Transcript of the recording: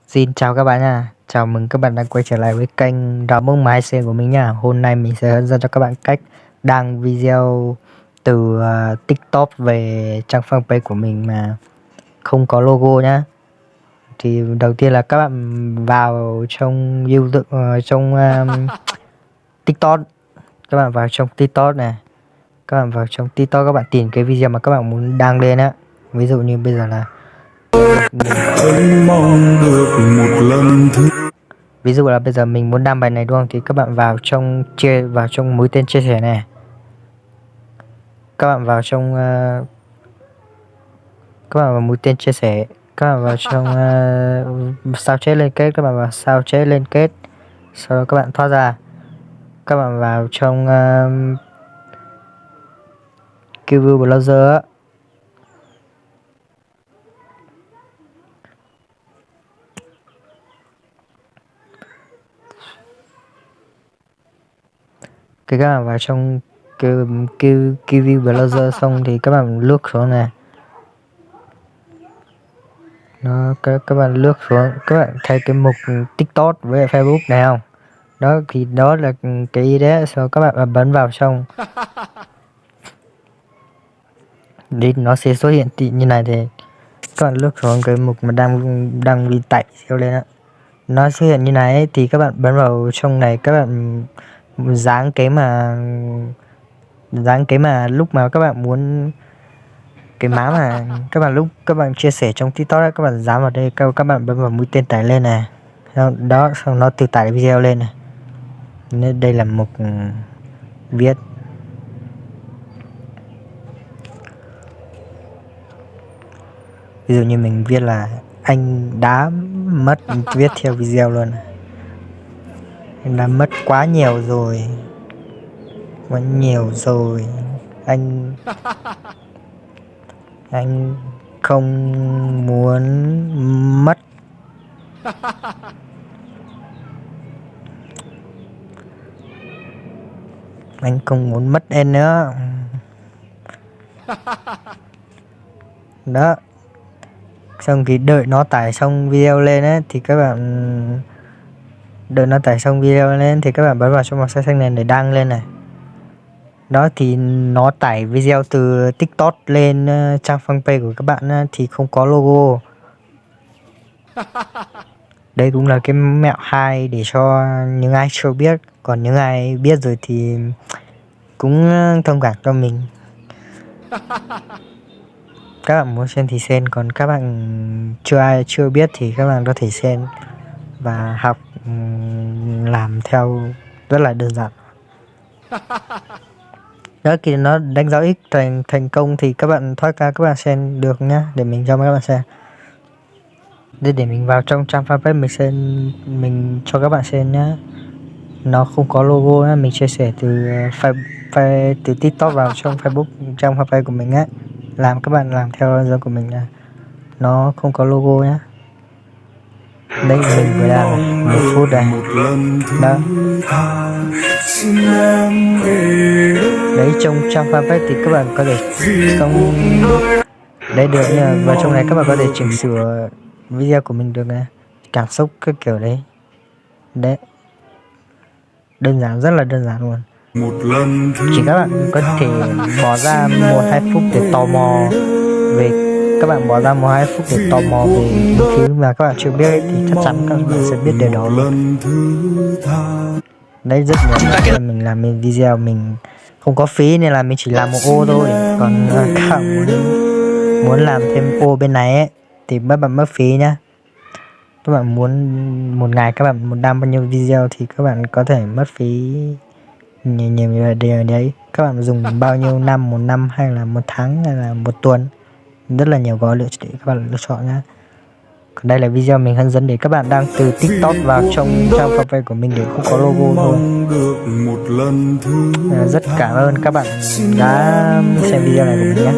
Xin chào các bạn nha. Chào mừng các bạn đã quay trở lại với kênh Đào Mông Máy Xe của mình nha. Hôm nay mình sẽ hướng dẫn cho các bạn cách đăng video từ TikTok về trang fanpage của mình mà không có logo nhá. Thì đầu tiên là các bạn vào trong YouTube trong TikTok. Các bạn vào trong TikTok này. Các bạn vào trong TikTok, các bạn tìm cái video mà các bạn muốn đăng lên á. Ví dụ như bây giờ là mong được một lần thứ. Ví dụ là bây giờ mình muốn đăng bài này đúng không? Thì các bạn vào trong mũi tên chia sẻ này. Các bạn vào trong các bạn vào mũi tên chia sẻ, các bạn vào trong sao chép liên kết, các bạn vào sao chép liên kết. Sau đó các bạn thoát ra. Các bạn vào trong Preview Browser á. Khi các bạn vào trong Preview Browser xong thì các bạn lướt xuống này. Đó, các bạn lướt xuống, các bạn thấy cái mục TikTok với Facebook này không? Đó thì đó là cái ý đấy. Sau các bạn bấm vào trong đi, nó sẽ xuất hiện như này. Thì các bạn lướt xuống cái mục mà đang bị tải video lên á, nó xuất hiện như này ấy, thì các bạn bấm vào trong này. Các bạn dán cái mà lúc mà các bạn muốn, cái má mà lúc các bạn chia sẻ trong TikTok ấy, các bạn dán vào đây. Các bạn bấm vào mũi tên tải lên này. Đó, xong nó tự tải video lên này. Nên đây là mục viết. Ví dụ như mình viết là anh đã mất, viết theo video luôn. Anh đã mất quá nhiều rồi. Anh không muốn mất. Anh không muốn mất em nữa. Đó. Xong thì đợi nó tải xong video lên ấy, thì các bạn bấm vào trong màu xanh này để đăng lên này. Đó thì nó tải video từ TikTok lên trang fanpage của các bạn thì không có logo. Đây cũng là cái mẹo hay để cho những ai chưa biết. Còn những ai biết rồi thì cũng thông cảm cho mình. Các bạn muốn xem thì xem, còn các bạn chưa biết thì các bạn có thể xem và học làm theo, rất là đơn giản. Đó, khi nó đánh dấu X thành công thì các bạn thoát ra, các bạn xem được nhá. Để mình cho các bạn xem. Để mình vào trong trang fanpage mình cho các bạn xem nhá. Nó không có logo nhá. Mình chia sẻ từ từ TikTok vào trong Facebook, trang fanpage của mình á. Các bạn làm theo hướng dẫn của mình là nó không có logo nhá. Đây mình vừa làm 1 phút rồi. Đó. Đấy, trong trang fanpage thì các bạn có thể đây được nha. Và trong này các bạn có thể chỉnh sửa video của mình được này, cảm xúc các kiểu đấy. Đấy, đơn giản, rất là đơn giản luôn. Chỉ các bạn có thể bỏ ra 1-2 phút để tò mò về các bạn những thứ mà các bạn chưa biết ấy, thì chắc chắn các bạn sẽ biết điều đó. Đấy, rất nhiều mình làm video mình không có phí nên là mình chỉ làm 1 ô thôi. Còn các bạn muốn làm thêm ô bên này ấy thì các bạn mất phí nhá. Các bạn muốn một ngày các bạn muốn đăng bao nhiêu video thì các bạn có thể mất phí nhiều điều đấy. Các bạn dùng bao nhiêu năm, 1 năm hay là 1 tháng hay là 1 tuần, rất là nhiều gói lựa chọn để các bạn lựa chọn nhá. Còn đây là video mình hướng dẫn để các bạn đăng từ TikTok vào trong trang fanpage của mình để không có logo thôi. Rất cảm ơn các bạn đã xem video này của mình nhé.